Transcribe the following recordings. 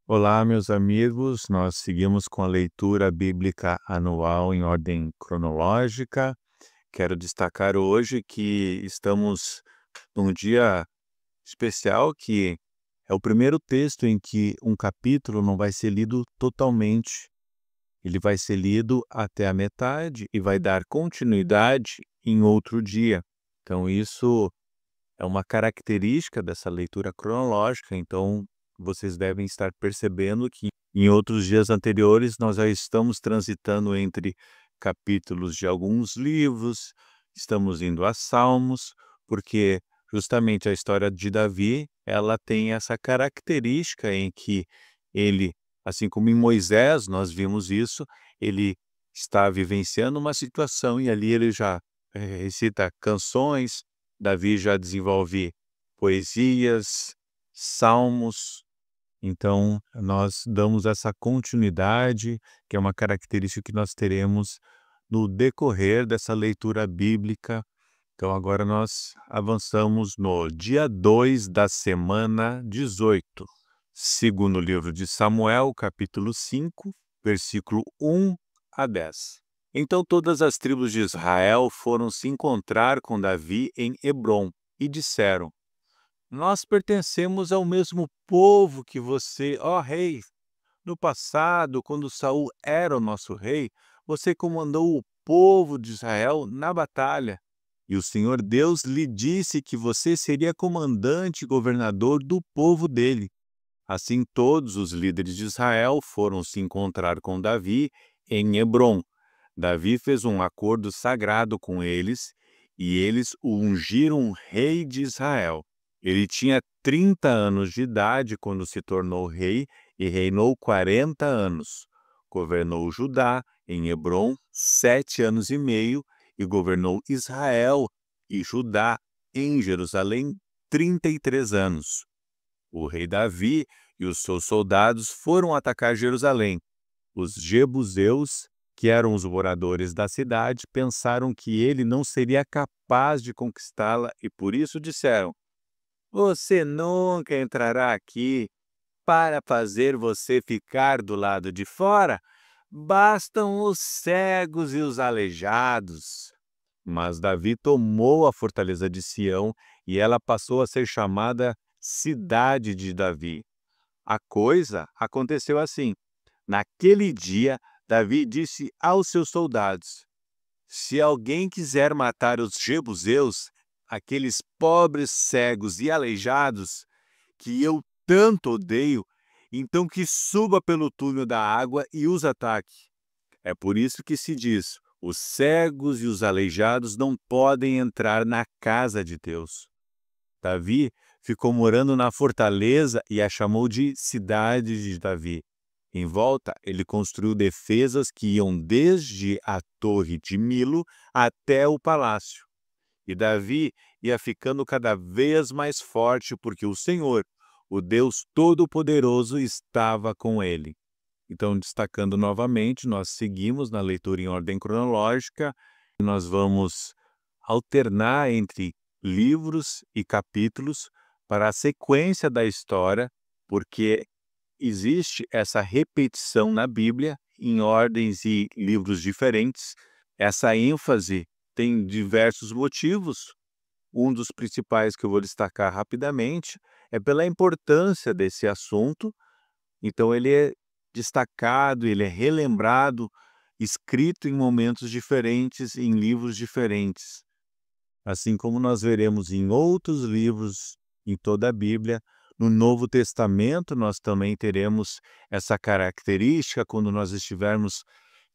Olá, meus amigos. Nós seguimos com a leitura bíblica anual em ordem cronológica. Quero destacar hoje que estamos num dia especial, que é o primeiro texto em que um capítulo não vai ser lido totalmente. Ele vai ser lido até a metade e vai dar continuidade em outro dia. Então, isso é uma característica dessa leitura cronológica, então vocês devem estar percebendo que em outros dias anteriores nós já estamos transitando entre capítulos de alguns livros, estamos indo a Salmos, porque justamente a história de Davi, ela tem essa característica em que ele, assim como em Moisés nós vimos isso, ele está vivenciando uma situação e ali ele já recita canções. Davi já desenvolve poesias, salmos, então nós damos essa continuidade, que é uma característica que nós teremos no decorrer dessa leitura bíblica. Então agora nós avançamos no dia 2 da semana 18, segundo livro de Samuel, capítulo 5, versículo 1 a 10. Então todas as tribos de Israel foram se encontrar com Davi em Hebrom e disseram: Nós pertencemos ao mesmo povo que você, ó rei. No passado, quando Saul era o nosso rei, você comandou o povo de Israel na batalha. E o Senhor Deus lhe disse que você seria comandante e governador do povo dele. Assim, todos os líderes de Israel foram se encontrar com Davi em Hebrom. Davi fez um acordo sagrado com eles e eles o ungiram rei de Israel. Ele tinha 30 anos de idade quando se tornou rei e reinou 40 anos. Governou Judá em Hebrom 7 anos e meio e governou Israel e Judá em Jerusalém 33 anos. O rei Davi e os seus soldados foram atacar Jerusalém. Os jebuseus, que eram os moradores da cidade, pensaram que ele não seria capaz de conquistá-la e por isso disseram: Você nunca entrará aqui. Para fazer você ficar do lado de fora, bastam os cegos e os aleijados. Mas Davi tomou a fortaleza de Sião e ela passou a ser chamada Cidade de Davi. A coisa aconteceu assim. Naquele dia, Davi disse aos seus soldados: Se alguém quiser matar os jebuseus, aqueles pobres cegos e aleijados, que eu tanto odeio, então que suba pelo túnel da água e os ataque. É por isso que se diz: os cegos e os aleijados não podem entrar na casa de Deus. Davi ficou morando na fortaleza e a chamou de Cidade de Davi. Em volta, ele construiu defesas que iam desde a torre de Milo até o palácio. E Davi ia ficando cada vez mais forte porque o Senhor, o Deus Todo-Poderoso, estava com ele. Então, destacando novamente, nós seguimos na leitura em ordem cronológica. Nós vamos alternar entre livros e capítulos para a sequência da história, porque existe essa repetição na Bíblia em ordens e livros diferentes. Essa ênfase tem diversos motivos. Um dos principais que eu vou destacar rapidamente é pela importância desse assunto. Então ele é destacado, ele é relembrado, escrito em momentos diferentes, em livros diferentes. Assim como nós veremos em outros livros em toda a Bíblia, no Novo Testamento nós também teremos essa característica quando nós estivermos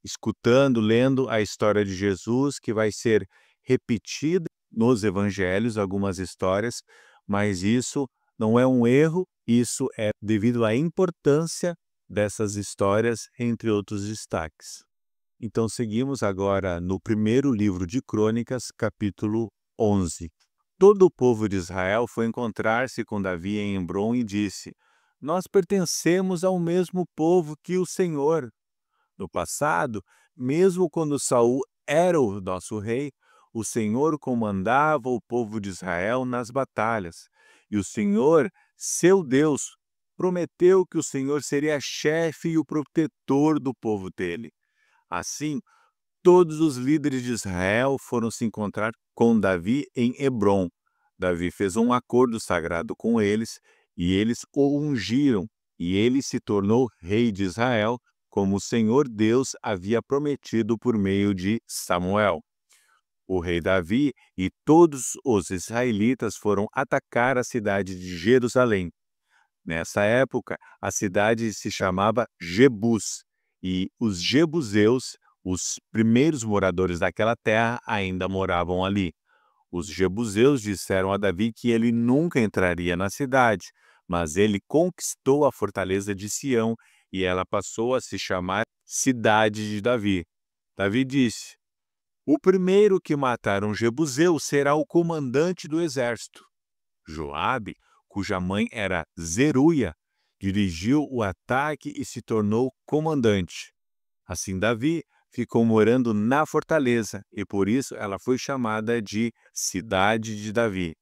escutando, lendo a história de Jesus, que vai ser repetida nos evangelhos, algumas histórias, mas isso não é um erro, isso é devido à importância dessas histórias, entre outros destaques. Então seguimos agora no primeiro livro de Crônicas, capítulo 11. Todo o povo de Israel foi encontrar-se com Davi em Hebrom e disse: Nós pertencemos ao mesmo povo que o Senhor. No passado, mesmo quando Saul era o nosso rei, o Senhor comandava o povo de Israel nas batalhas. E o Senhor, seu Deus, prometeu que o Senhor seria chefe e o protetor do povo dele. Assim, todos os líderes de Israel foram se encontrar com Davi em Hebrom. Davi fez um acordo sagrado com eles, e eles o ungiram, e ele se tornou rei de Israel, como o Senhor Deus havia prometido por meio de Samuel. O rei Davi e todos os israelitas foram atacar a cidade de Jerusalém. Nessa época, a cidade se chamava Jebus, e os jebuseus, os primeiros moradores daquela terra, ainda moravam ali. Os jebuseus disseram a Davi que ele nunca entraria na cidade, mas ele conquistou a fortaleza de Sião e ela passou a se chamar Cidade de Davi. Davi disse: "O primeiro que matar um jebuseu será o comandante do exército." Joabe, cuja mãe era Zeruia, dirigiu o ataque e se tornou comandante. Assim, Davi ficou morando na fortaleza e por isso ela foi chamada de Cidade de Davi.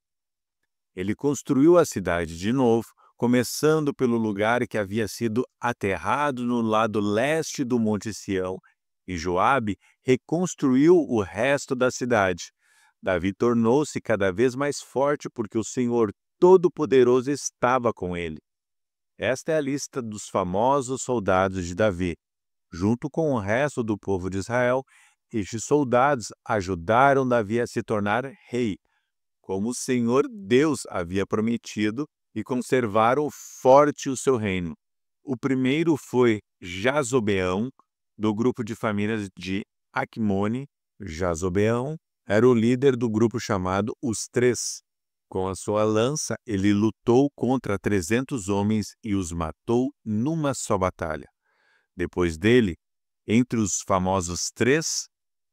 Ele construiu a cidade de novo, começando pelo lugar que havia sido aterrado no lado leste do Monte Sião, e Joabe reconstruiu o resto da cidade. Davi tornou-se cada vez mais forte porque o Senhor Todo-Poderoso estava com ele. Esta é a lista dos famosos soldados de Davi. Junto com o resto do povo de Israel, estes soldados ajudaram Davi a se tornar rei, como o Senhor Deus havia prometido, e conservaram forte o seu reino. O primeiro foi Jazobeão, do grupo de famílias de Acmone. Jazobeão era o líder do grupo chamado Os Três. Com a sua lança, ele lutou contra 300 homens e os matou numa só batalha. Depois dele, entre os famosos três,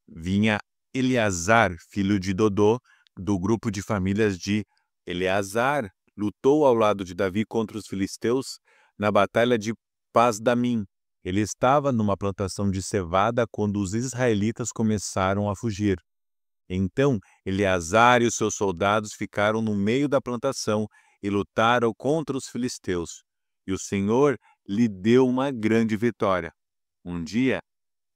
vinha Eleazar, filho de Dodô, do grupo de famílias de Eleazar. Lutou ao lado de Davi contra os filisteus na batalha de Pasdamim. Ele estava numa plantação de cevada quando os israelitas começaram a fugir. Então, Eleazar e os seus soldados ficaram no meio da plantação e lutaram contra os filisteus. E o Senhor lhe deu uma grande vitória. Um dia,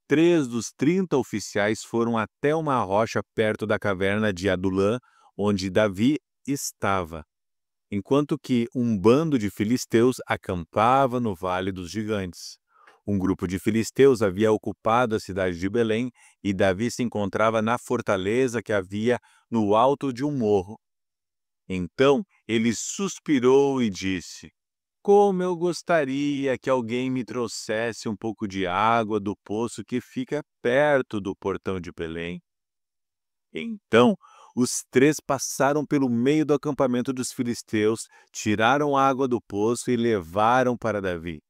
3 dos 30 oficiais foram até uma rocha perto da caverna de Adulã, onde Davi estava, enquanto que um bando de filisteus acampava no Vale dos Gigantes. Um grupo de filisteus havia ocupado a cidade de Belém e Davi se encontrava na fortaleza que havia no alto de um morro. Então ele suspirou e disse: "Como eu gostaria que alguém me trouxesse um pouco de água do poço que fica perto do portão de Belém." Então os 3 passaram pelo meio do acampamento dos filisteus, tiraram água do poço e levaram para Davi.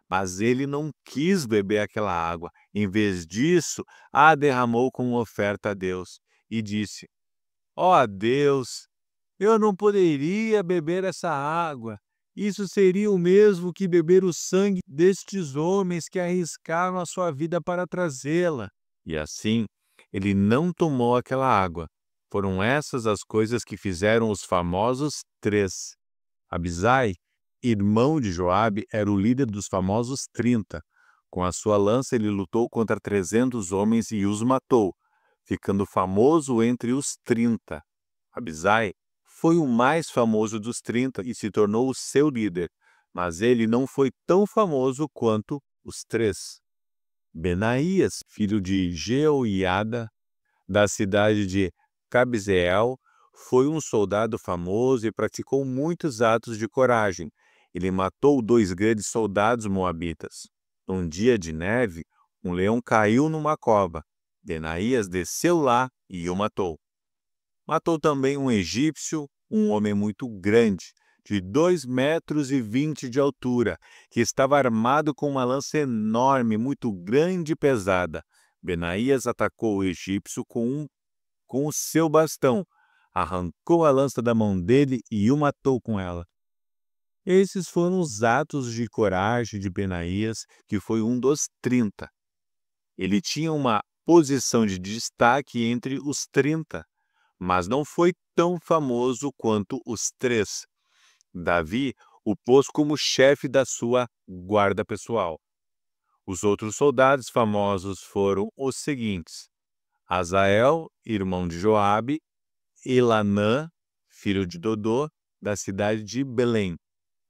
Mas ele não quis beber aquela água. Em vez disso, a derramou como oferta a Deus e disse: "Ó Deus, eu não poderia beber essa água. Isso seria o mesmo que beber o sangue destes homens que arriscaram a sua vida para trazê-la." E assim, ele não tomou aquela água. Foram essas as coisas que fizeram os famosos 3. Abisai, irmão de Joabe, era o líder dos famosos 30. Com a sua lança ele lutou contra 300 homens e os matou, ficando famoso entre os 30. Abisai foi o mais famoso dos 30 e se tornou o seu líder, mas ele não foi tão famoso quanto os 3. Benaías, filho de Jeoiada, da cidade de Cabzeel, foi um soldado famoso e praticou muitos atos de coragem. Ele matou 2 grandes soldados moabitas. Num dia de neve, um leão caiu numa cova. Benaías desceu lá e o matou. Matou também um egípcio, um homem muito grande, de 2,20 metros de altura, que estava armado com uma lança enorme, muito grande e pesada. Benaías atacou o egípcio com o seu bastão, arrancou a lança da mão dele e o matou com ela. Esses foram os atos de coragem de Benaías, que foi um dos 30. Ele tinha uma posição de destaque entre os 30, mas não foi tão famoso quanto os 3. Davi o pôs como chefe da sua guarda pessoal. Os outros soldados famosos foram os seguintes: Azael, irmão de Joabe, Elanã, filho de Dodô, da cidade de Belém,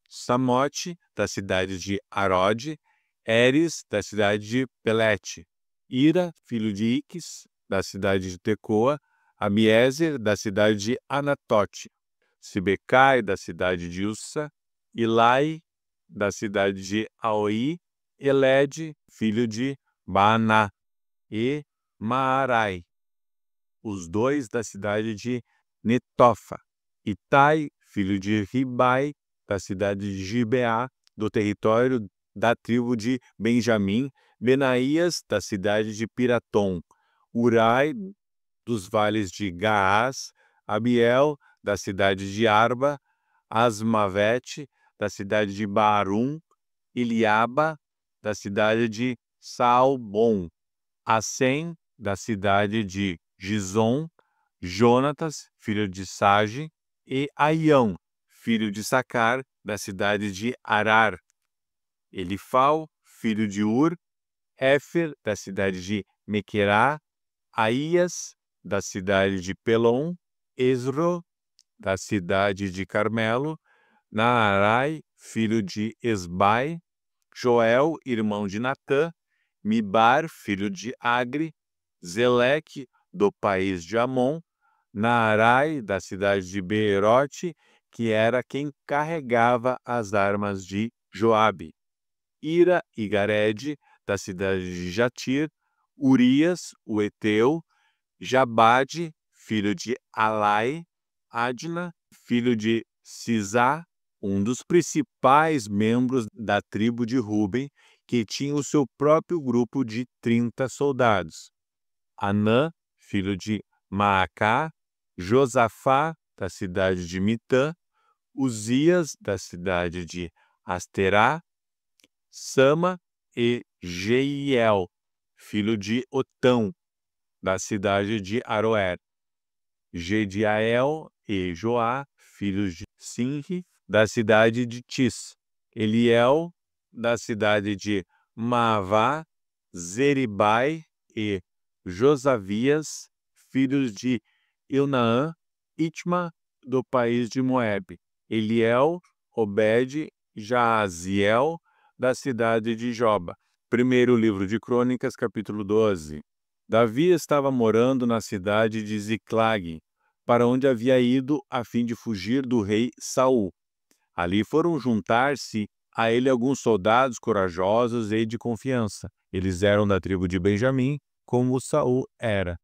Samote, da cidade de Arode, Eres, da cidade de Pelete, Ira, filho de Iques, da cidade de Tecoa, Abiezer, da cidade de Anatote, Sibecai, da cidade de Ussa, Ilai, da cidade de Aoi, Elede, filho de Baaná, e Maarai, os dois da cidade de Netofa, Itai, filho de Ribai, da cidade de Gibeá, do território da tribo de Benjamim, Benaías, da cidade de Piratom, Urai, dos vales de Gaás, Abiel, da cidade de Arba, Asmavete, da cidade de Baarum, Eliaba, da cidade de Saalbom, Assem, da cidade de Gizom, Jonatas, filho de Sage, e Aião, filho de Sacar, da cidade de Arar, Elifal, filho de Ur, Éfer, da cidade de Mequerá, Aías, da cidade de Pelom, Esro, da cidade de Carmelo, Naarai, filho de Esbai, Joel, irmão de Natã, Mibar, filho de Agri, Zeleque, do país de Amon, Naarai, da cidade de Beerote, que era quem carregava as armas de Joabe, Ira e Garede, da cidade de Jatir, Urias, o Eteu, Jabade, filho de Alai, Adna, filho de Sisá, um dos principais membros da tribo de Ruben, que tinha o seu próprio grupo de 30 soldados. Anã, filho de Maacá, Josafá, da cidade de Mitã, Uzias, da cidade de Asterá, Sama e Jeiel, filho de Otão, da cidade de Aroer, Jediael e Joá, filhos de Sinri, da cidade de Tis, Eliel, da cidade de Maavá, Zeribai e Josavias, filhos de Ilnaã, Itma, do país de Moabe, Eliel, Obed, Jaaziel, da cidade de Joba. Primeiro livro de Crônicas, capítulo 12. Davi estava morando na cidade de Ziclag, para onde havia ido a fim de fugir do rei Saul. Ali foram juntar-se a ele alguns soldados corajosos e de confiança. Eles eram da tribo de Benjamim, como Saul era.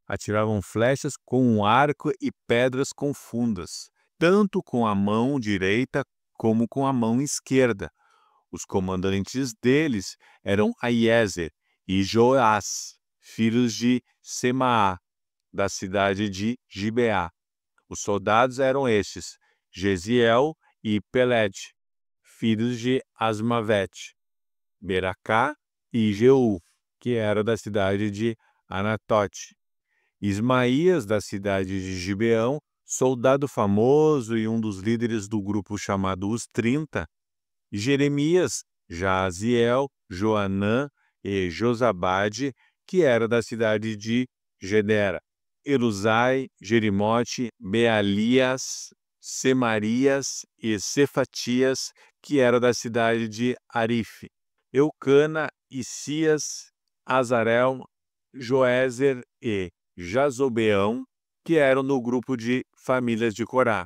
Atiravam flechas com um arco e pedras com fundas, tanto com a mão direita como com a mão esquerda. Os comandantes deles eram Aiezer e Joás, filhos de Semaá, da cidade de Gibeá. Os soldados eram estes: Gesiel e Pelete, filhos de Asmavete, Beracá e Jeú, que era da cidade de Anatote. Ismaías, da cidade de Gibeão, soldado famoso e um dos líderes do grupo chamado Os 30, Jeremias, Jaaziel, Joanã e Josabade, que era da cidade de Gedera, Eluzai, Jerimote, Bealias, Semarias e Cefatias, que era da cidade de Arife, Eucana, Isias, Azarel, Joézer e Jazobeão, que eram no grupo de famílias de Corá.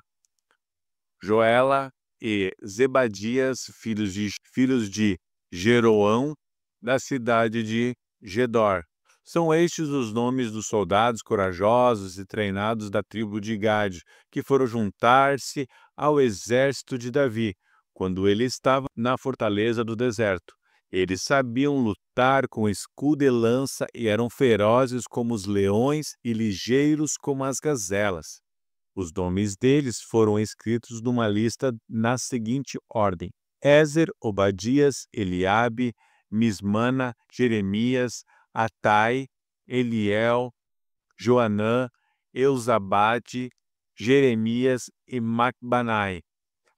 Joela e Zebadias, filhos de Jeroão, da cidade de Gedor. São estes os nomes dos soldados corajosos e treinados da tribo de Gade, que foram juntar-se ao exército de Davi, quando ele estava na fortaleza do deserto. Eles sabiam lutar com escudo e lança e eram ferozes como os leões e ligeiros como as gazelas. Os nomes deles foram escritos numa lista na seguinte ordem: Ézer, Obadias, Eliabe, Mismana, Jeremias, Atai, Eliel, Joanã, Eusabade, Jeremias e Macbanai.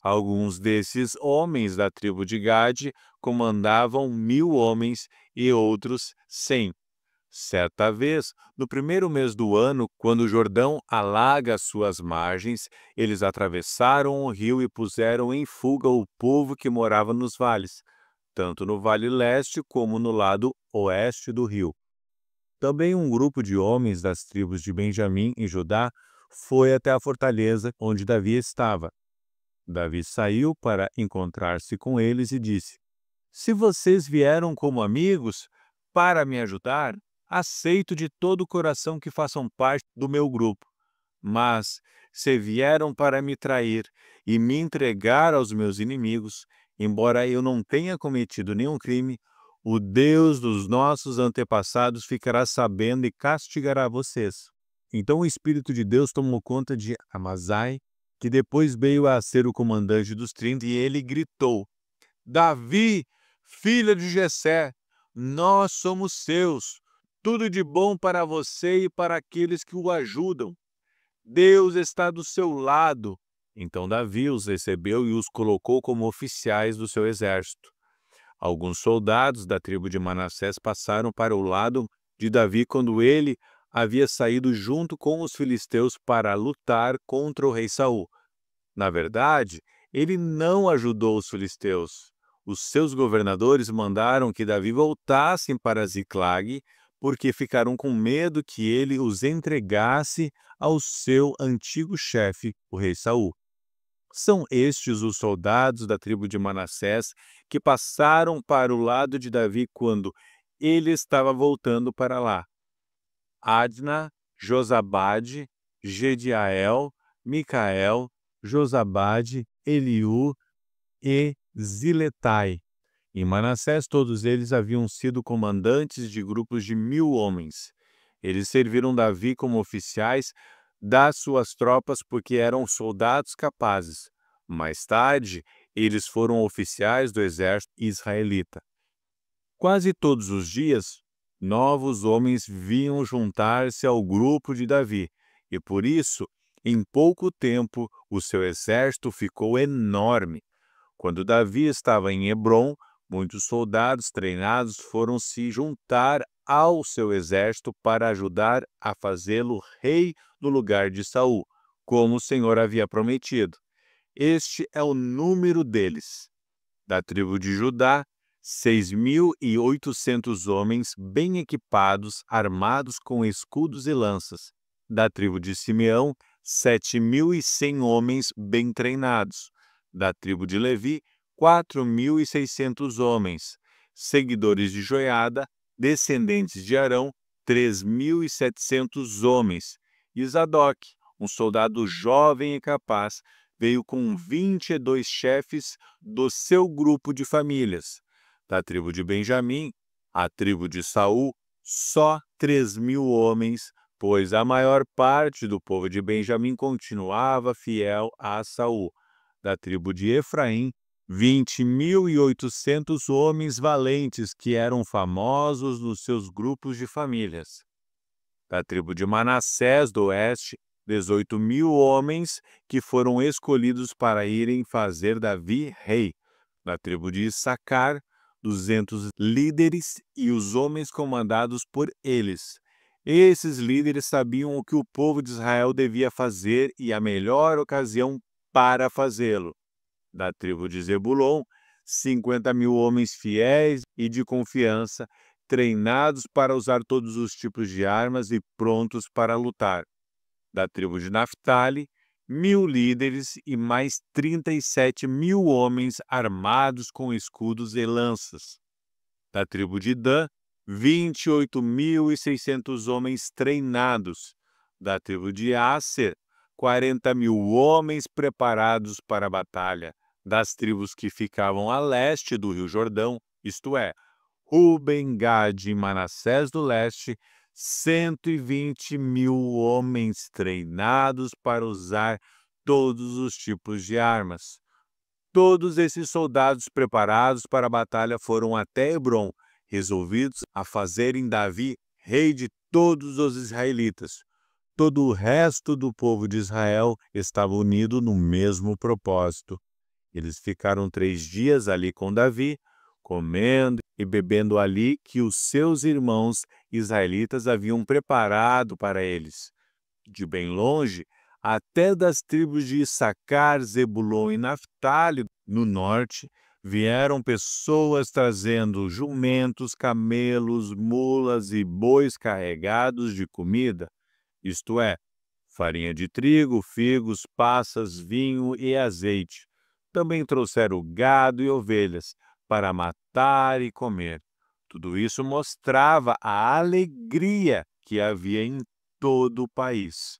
Alguns desses homens da tribo de Gade comandavam 1.000 homens e outros 100. Certa vez, no primeiro mês do ano, quando o Jordão alaga suas margens, eles atravessaram o rio e puseram em fuga o povo que morava nos vales, tanto no vale leste como no lado oeste do rio. Também um grupo de homens das tribos de Benjamim e Judá foi até a fortaleza onde Davi estava. Davi saiu para encontrar-se com eles e disse: Se vocês vieram como amigos para me ajudar, aceito de todo o coração que façam parte do meu grupo. Mas se vieram para me trair e me entregar aos meus inimigos, embora eu não tenha cometido nenhum crime, o Deus dos nossos antepassados ficará sabendo e castigará vocês. Então o Espírito de Deus tomou conta de Amazai, que depois veio a ser o comandante dos 30, e ele gritou: Davi, filho de Jessé, nós somos seus. Tudo de bom para você e para aqueles que o ajudam. Deus está do seu lado. Então Davi os recebeu e os colocou como oficiais do seu exército. Alguns soldados da tribo de Manassés passaram para o lado de Davi quando ele havia saído junto com os filisteus para lutar contra o rei Saul. Na verdade, ele não ajudou os filisteus. Os seus governadores mandaram que Davi voltasse para Ziclag, porque ficaram com medo que ele os entregasse ao seu antigo chefe, o rei Saul. São estes os soldados da tribo de Manassés que passaram para o lado de Davi quando ele estava voltando para lá: Adna, Josabade, Gediael, Micael, Josabade, Eliú e Ziletai. Em Manassés, todos eles haviam sido comandantes de grupos de 1.000 homens. Eles serviram Davi como oficiais das suas tropas porque eram soldados capazes. Mais tarde, eles foram oficiais do exército israelita. Quase todos os dias, novos homens vinham juntar-se ao grupo de Davi, e por isso, em pouco tempo, o seu exército ficou enorme. Quando Davi estava em Hebrom, muitos soldados treinados foram se juntar ao seu exército para ajudar a fazê-lo rei no lugar de Saul, como o Senhor havia prometido. Este é o número deles. Da tribo de Judá, 6.800 homens bem equipados, armados com escudos e lanças. Da tribo de Simeão, 7.100 homens bem treinados. Da tribo de Levi, 4.600 homens. Seguidores de Joiada, descendentes de Arão, 3.700 homens. E Zadok, um soldado jovem e capaz, veio com 22 chefes do seu grupo de famílias. Da tribo de Benjamim, a tribo de Saul, só 3.000 homens, pois a maior parte do povo de Benjamim continuava fiel a Saul. Da tribo de Efraim, 20.800 homens valentes que eram famosos nos seus grupos de famílias. Da tribo de Manassés do oeste, 18.000 homens que foram escolhidos para irem fazer Davi rei. Da tribo de Issacar, 200 líderes e os homens comandados por eles. Esses líderes sabiam o que o povo de Israel devia fazer e a melhor ocasião para fazê-lo. Da tribo de Zebulon, 50.000 homens fiéis e de confiança, treinados para usar todos os tipos de armas e prontos para lutar. Da tribo de Naftali, 1.000 líderes e mais 37.000 homens armados com escudos e lanças. Da tribo de Dan, 28.600 homens treinados. Da tribo de Asser, 40.000 homens preparados para a batalha. Das tribos que ficavam a leste do Rio Jordão, isto é, Ruben, Gade e Manassés do leste, 120.000 homens treinados para usar todos os tipos de armas. Todos esses soldados preparados para a batalha foram até Hebrom, resolvidos a fazerem Davi rei de todos os israelitas. Todo o resto do povo de Israel estava unido no mesmo propósito. Eles ficaram 3 dias ali com Davi, comendo e bebendo ali que os seus irmãos israelitas haviam preparado para eles. De bem longe, até das tribos de Issacar, Zebulon e Naftali, no norte, vieram pessoas trazendo jumentos, camelos, mulas e bois carregados de comida, isto é, farinha de trigo, figos, passas, vinho e azeite. Também trouxeram gado e ovelhas para matar e comer. Tudo isso mostrava a alegria que havia em todo o país.